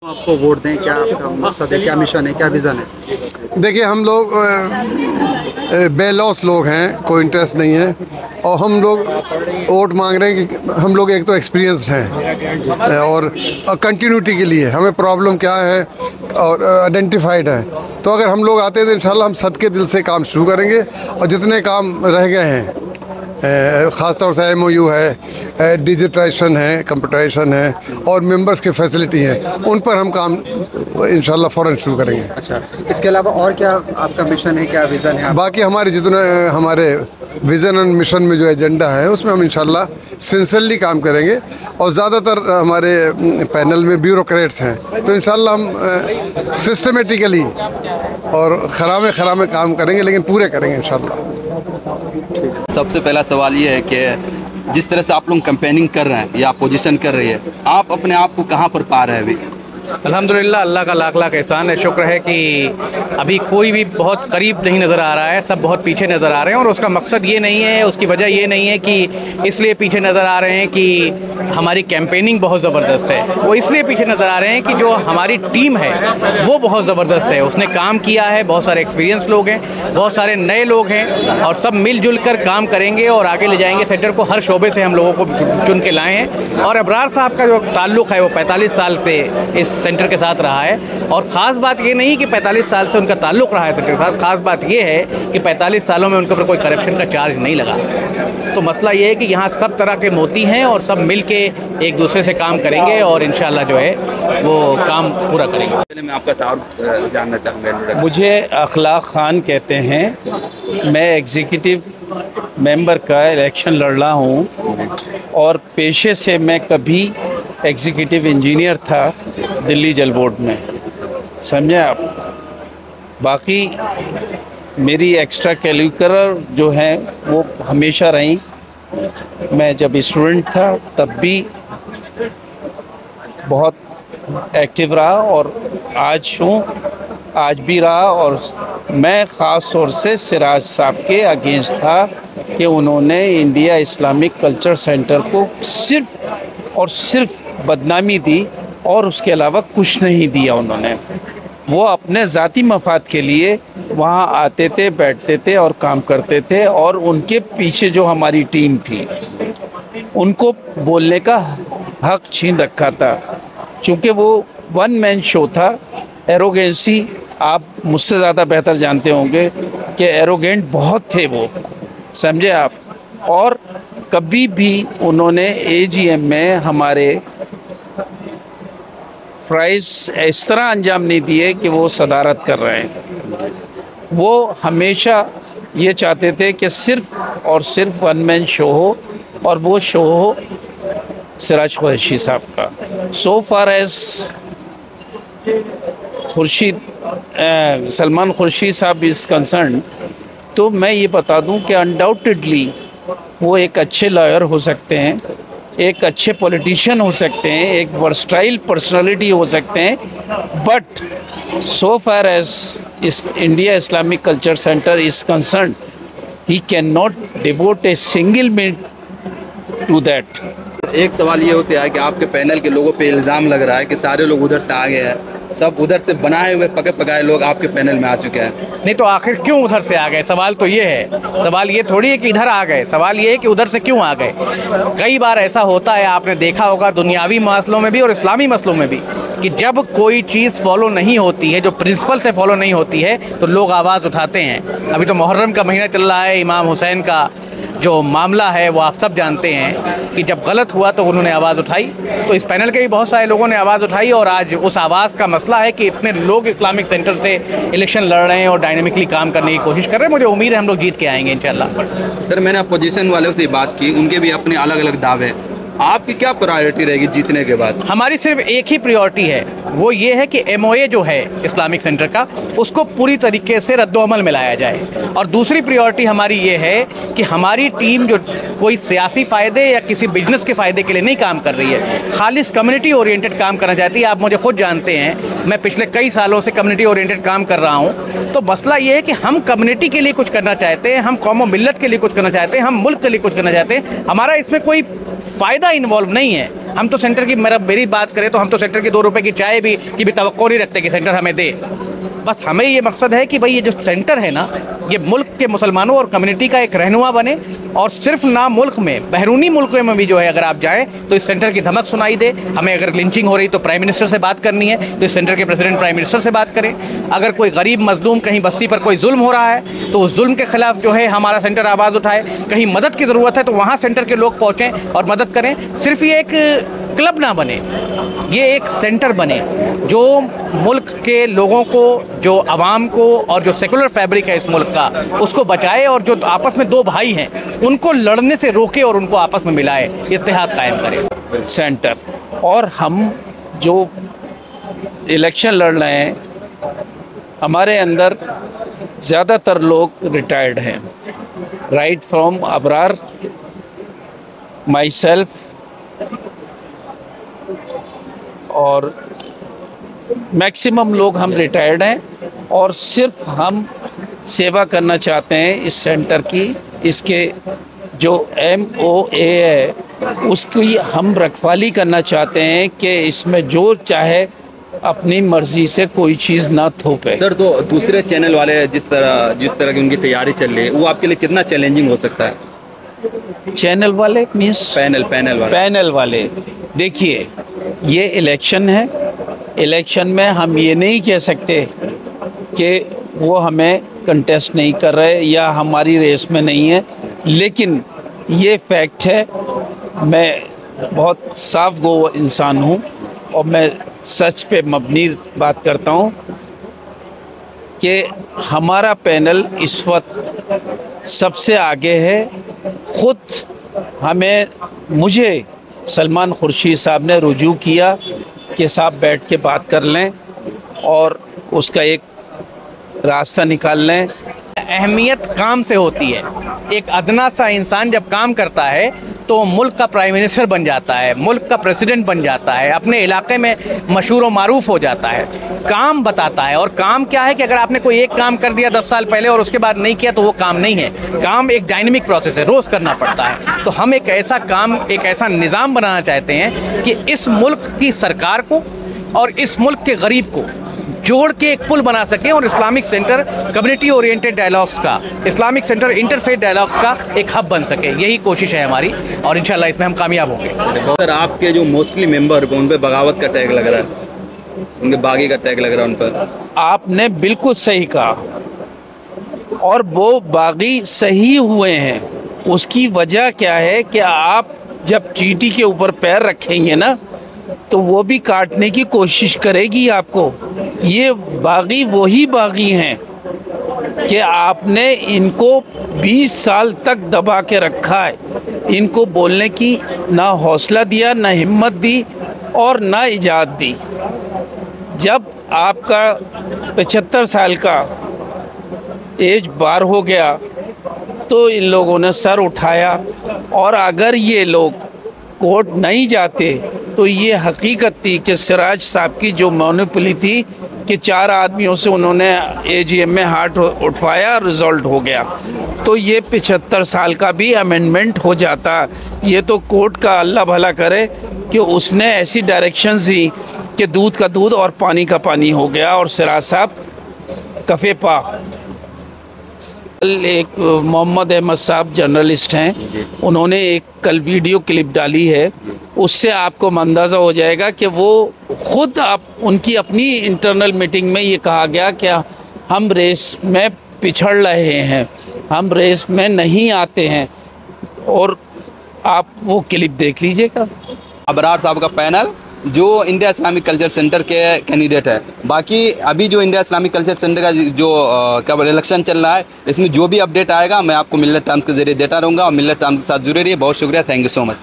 आपको वोट दें, क्या आपका मकसद है, क्या मिशन है, क्या विज़न है? देखिए, हम लोग बेलॉस लोग हैं, कोई इंटरेस्ट नहीं है। और हम लोग वोट मांग रहे हैं कि हम लोग एक तो एक्सपीरियंस्ड हैं और कंटिन्यूटी के लिए हमें प्रॉब्लम क्या है और आइडेंटिफाइड है। तो अगर हम लोग आते हैं तो इंशाल्लाह हम सद के दिल से काम शुरू करेंगे। और जितने काम रह गए हैं, ख़ास तौर से MOU है, डिजिटाइजेशन है, कंप्यूटराइजेशन है और मेंबर्स की फैसिलिटी है, उन पर हम काम इंशाल्लाह फ़ौरन शुरू करेंगे। अच्छा, इसके अलावा और क्या आपका मिशन है, क्या विज़न है? बाकी हमारे जितने हमारे विज़न एंड मिशन में जो एजेंडा है उसमें हम इंशाल्लाह सिंसियरली काम करेंगे। और ज़्यादातर हमारे पैनल में ब्यूरोक्रेट्स हैं, तो इंशाल्लाह हम सिस्टमेटिकली और खरामे काम करेंगे, लेकिन पूरे करेंगे इंशाल्लाह। सबसे पहला सवाल ये है कि जिस तरह से आप लोग कैंपेनिंग कर रहे हैं या अपोजिशन कर रही है, आप अपने आप को कहाँ पर पा रहे हैं अभी? अल्हम्दुलिल्लाह, अल्लाह का लाख लाख एहसान है, शुक्र है कि अभी कोई भी बहुत करीब नहीं नज़र आ रहा है, सब बहुत पीछे नज़र आ रहे हैं। और उसका मकसद ये नहीं है, उसकी वजह ये नहीं है कि इसलिए पीछे नज़र आ रहे हैं कि हमारी कैंपेनिंग बहुत ज़बरदस्त है। वो इसलिए पीछे नज़र आ रहे हैं कि जो हमारी टीम है वो बहुत ज़बरदस्त है, उसने काम किया है, बहुत सारे एक्सपीरियंस लोग हैं, बहुत सारे नए लोग हैं और सब मिलजुल कर काम करेंगे और आगे ले जाएंगे सेंटर को। हर शोबे से हम लोगों को चुन के लाए हैं और अबरार साहब का जो ताल्लुक़ है वो 45 साल से इस सेंटर के साथ रहा है। और ख़ास बात ये नहीं कि 45 साल से उनका ताल्लुक़ रहा है सेंटर के साथ, ख़ास बात ये है कि 45 सालों में उनके ऊपर कोई करप्शन का चार्ज नहीं लगा। तो मसला ये है कि यहाँ सब तरह के मोती हैं और सब मिल के एक दूसरे से काम करेंगे और इंशाल्लाह जो है वो काम पूरा करेंगे। पहले मैं आपका तारुफ जानना चाहूँगा। मुझे अखलाक खान कहते हैं, मैं एग्जीक्यूटिव मेंबर का इलेक्शन लड़ रहा हूँ और पेशे से मैं कभी एग्जीक्यूटिव इंजीनियर था दिल्ली जल बोर्ड में, समझे आप। बाकी मेरी एक्स्ट्रा करिकुलर जो है वो हमेशा रही। मैं जब स्टूडेंट था तब भी बहुत एक्टिव रहा और आज आज भी रहा। और मैं ख़ास तौर से सिराज साहब के अगेंस्ट था कि उन्होंने इंडिया इस्लामिक कल्चर सेंटर को सिर्फ़ और सिर्फ बदनामी दी और उसके अलावा कुछ नहीं दिया उन्होंने। वो अपने ज़ाती मफाद के लिए वहाँ आते थे, बैठते थे और काम करते थे। और उनके पीछे जो हमारी टीम थी उनको बोलने का हक छीन रखा था, क्योंकि वो वन मैन शो था। एरोगेंसी आप मुझसे ज़्यादा बेहतर जानते होंगे कि एरोगेंट बहुत थे वो, समझे आप। और कभी भी उन्होंने AGM में हमारे प्राइस इस तरह अंजाम नहीं दिए कि वो सदारत कर रहे हैं। वो हमेशा ये चाहते थे कि सिर्फ़ और सिर्फ वन मैन शो हो और वो शो हो सिराज कुरैशी साहब का। सो फार एज सलमान खुर्शीद साहब इज़ कंसर्न, तो मैं ये बता दूं कि अनडाउटेडली वो एक अच्छे लॉयर हो सकते हैं, एक अच्छे पॉलिटिशियन हो सकते हैं, एक वर्सटाइल पर्सनालिटी हो सकते हैं, बट सो फार एज इस India Islamic Culture Centre is concern, he can not devote a single minute to that. एक सवाल ये होता है कि आपके पैनल के लोगों पे इल्ज़ाम लग रहा है कि सारे लोग उधर से आ गए हैं, सब उधर से बनाए हुए पके पकाए लोग आपके पैनल में आ चुके हैं। नहीं तो आखिर क्यों उधर से आ गए? सवाल तो ये है, सवाल ये थोड़ी है कि इधर आ गए, सवाल ये है कि उधर से क्यों आ गए। कई बार ऐसा होता है, आपने देखा होगा दुनियावी मसलों में भी और इस्लामी मसलों में भी, कि जब कोई चीज़ फॉलो नहीं होती है, जो प्रिंसिपल से फॉलो नहीं होती है, तो लोग आवाज़ उठाते हैं। अभी तो मुहर्रम का महीना चल रहा है, इमाम हुसैन का जो मामला है वो आप सब जानते हैं कि जब गलत हुआ तो उन्होंने आवाज़ उठाई। तो इस पैनल के भी बहुत सारे लोगों ने आवाज़ उठाई और आज उस आवाज़ का मसला है कि इतने लोग इस्लामिक सेंटर से इलेक्शन लड़ रहे हैं और डायनेमिकली काम करने की कोशिश कर रहे हैं। मुझे उम्मीद है हम लोग जीत के आएंगे इंशाल्लाह। सर, मैंने अपोजिशन वालों से बात की, उनके भी अपने अलग अलग दावे हैं। आपकी क्या प्रायोरिटी रहेगी जीतने के बाद? हमारी सिर्फ एक ही प्रायोरिटी है, वो ये है कि MOA जो है इस्लामिक सेंटर का, उसको पूरी तरीके से रद्दोअमल में लाया जाए। और दूसरी प्रायोरिटी हमारी ये है कि हमारी टीम जो कोई सियासी फ़ायदे या किसी बिजनेस के फ़ायदे के लिए नहीं काम कर रही है, खालिस कम्युनिटी ओरिएंटेड काम करना चाहती है। आप मुझे खुद जानते हैं, मैं पिछले कई सालों से कम्युनिटी ओरिएंटेड काम कर रहा हूँ। तो मसला ये है कि हम कम्युनिटी के लिए कुछ करना चाहते हैं, हम कौम मिल्लत के लिए कुछ करना चाहते हैं, हम मुल्क के लिए कुछ करना चाहते हैं। हमारा इसमें कोई फ़ायदा इन्वॉल्व नहीं है। हम तो सेंटर की मेरी बात करें तो हम तो सेंटर की 2 रुपए की चाय भी की भी तवक्को नहीं रखते कि सेंटर हमें दे। बस हमें ये मकसद है कि भाई ये जो सेंटर है ना, ये मुल्क के मुसलमानों और कम्युनिटी का एक रहनुमा बने, और सिर्फ ना मुल्क में, बैरूनी मुल्कों में भी जो है अगर आप जाएँ तो इस सेंटर की धमक सुनाई दे। हमें अगर लिंचिंग हो रही तो प्राइम मिनिस्टर से बात करनी है तो इस सेंटर के प्रेसिडेंट प्राइम मिनिस्टर से बात करें। अगर कोई गरीब मजलूम कहीं बस्ती पर कोई जुल्म हो रहा है तो उस जुल्म के खिलाफ जो है हमारा सेंटर आवाज़ उठाए। कहीं मदद की ज़रूरत है तो वहाँ सेंटर के लोग पहुँचें और मदद करें। सिर्फ ये एक क्लब ना बने, ये एक सेंटर बने जो मुल्क के लोगों को, जो आवाम को और जो सेकुलर फैब्रिक है इस मुल्क का उसको बचाए, और जो आपस में 2 भाई हैं उनको लड़ने से रोके और उनको आपस में मिलाए, इत्तेहाद कायम करे सेंटर। और हम जो इलेक्शन लड़ रहे हैं, हमारे अंदर ज़्यादातर लोग रिटायर्ड हैं, right from Abrar, my self, और मैक्सिमम लोग हम रिटायर्ड हैं, और सिर्फ हम सेवा करना चाहते हैं इस सेंटर की। इसके जो MOA है उसकी हम रखवाली करना चाहते हैं कि इसमें जो चाहे अपनी मर्जी से कोई चीज़ ना थोपे। सर, तो दूसरे चैनल वाले जिस तरह की उनकी तैयारी चल रही है, वो आपके लिए कितना चैलेंजिंग हो सकता है? चैनल वाले मीन्स पैनल वाले देखिए, ये इलेक्शन है, इलेक्शन में हम ये नहीं कह सकते कि वो हमें कंटेस्ट नहीं कर रहे या हमारी रेस में नहीं है, लेकिन ये फैक्ट है। मैं बहुत साफ गो इंसान हूँ और मैं सच पे मबनी बात करता हूँ कि हमारा पैनल इस वक्त सबसे आगे है। मुझे सलमान खुर्शीद साहब ने रुजू किया कि साहब बैठ के बात कर लें और उसका एक रास्ता निकाल लें। अहमियत काम से होती है। एक अदना सा इंसान जब काम करता है तो मुल्क का प्राइम मिनिस्टर बन जाता है, मुल्क का प्रेसिडेंट बन जाता है, अपने इलाके में मशहूर व मारूफ हो जाता है। काम बताता है, और काम क्या है कि अगर आपने कोई एक काम कर दिया 10 साल पहले और उसके बाद नहीं किया तो वो काम नहीं है। काम एक डायनेमिक प्रोसेस है, रोज़ करना पड़ता है। तो हम एक ऐसा काम, एक ऐसा निज़ाम बनाना चाहते हैं कि इस मुल्क की सरकार को और इस मुल्क के गरीब को जोड़ के एक पुल बना सकें, और Islamic centre community oriented dialogues का, इस्लामिक सेंटर इंटरफेथ डायलॉग्स का एक हब बन सके। यही कोशिश है हमारी, और इंशाल्लाह इसमें हम कामयाब होंगे। सर, आपके जो मोस्टली मेंबर को उन पर बगावत का टैग लग रहा है, उनके बागी का टैग लग रहा है उन पर। आपने बिल्कुल सही कहा, और वो बागी सही हुए हैं। उसकी वजह क्या है कि आप जब चींटी के ऊपर पैर रखेंगे ना तो वो भी काटने की कोशिश करेगी आपको। ये बागी वही बागी हैं कि आपने इनको 20 साल तक दबा के रखा है। इनको बोलने की ना हौसला दिया, ना हिम्मत दी, और ना इजाज़त दी। जब आपका 75 साल का एज पार हो गया तो इन लोगों ने सर उठाया, और अगर ये लोग कोर्ट नहीं जाते तो ये हकीकत थी कि सिराज साहब की जो मोनोपोली थी कि 4 आदमियों से उन्होंने AGM में हाथ उठवाया, रिजल्ट हो गया, तो ये 75 साल का भी अमेंडमेंट हो जाता। ये तो कोर्ट का अल्लाह भला करे कि उसने ऐसी डायरेक्शंस दी कि दूध का दूध और पानी का पानी हो गया, और सिराज साहब कफ़े पा। एक मोहम्मद अहमद साहब जर्नलिस्ट हैं, उन्होंने एक कल वीडियो क्लिप डाली है, उससे आपको अंदाज़ा हो जाएगा कि वो खुद उनकी अपनी इंटरनल मीटिंग में ये कहा गया कि हम रेस में पिछड़ रहे हैं, हम रेस में नहीं आते हैं, और आप वो क्लिप देख लीजिएगा। अबरार साहब का पैनल जो इंडिया इस्लामिक कल्चर सेंटर के कैंडिडेट है। बाकी अभी जो इंडिया इस्लामिक कल्चर सेंटर का जो क्या बोले इलेक्शन चल रहा है, इसमें जो भी अपडेट आएगा मैं आपको मिल्लत टाइम्स के जरिए देता रहूँगा, और मिल्लत टाइम्स के साथ जुड़े रहिए। बहुत शुक्रिया, थैंक यू सो मच।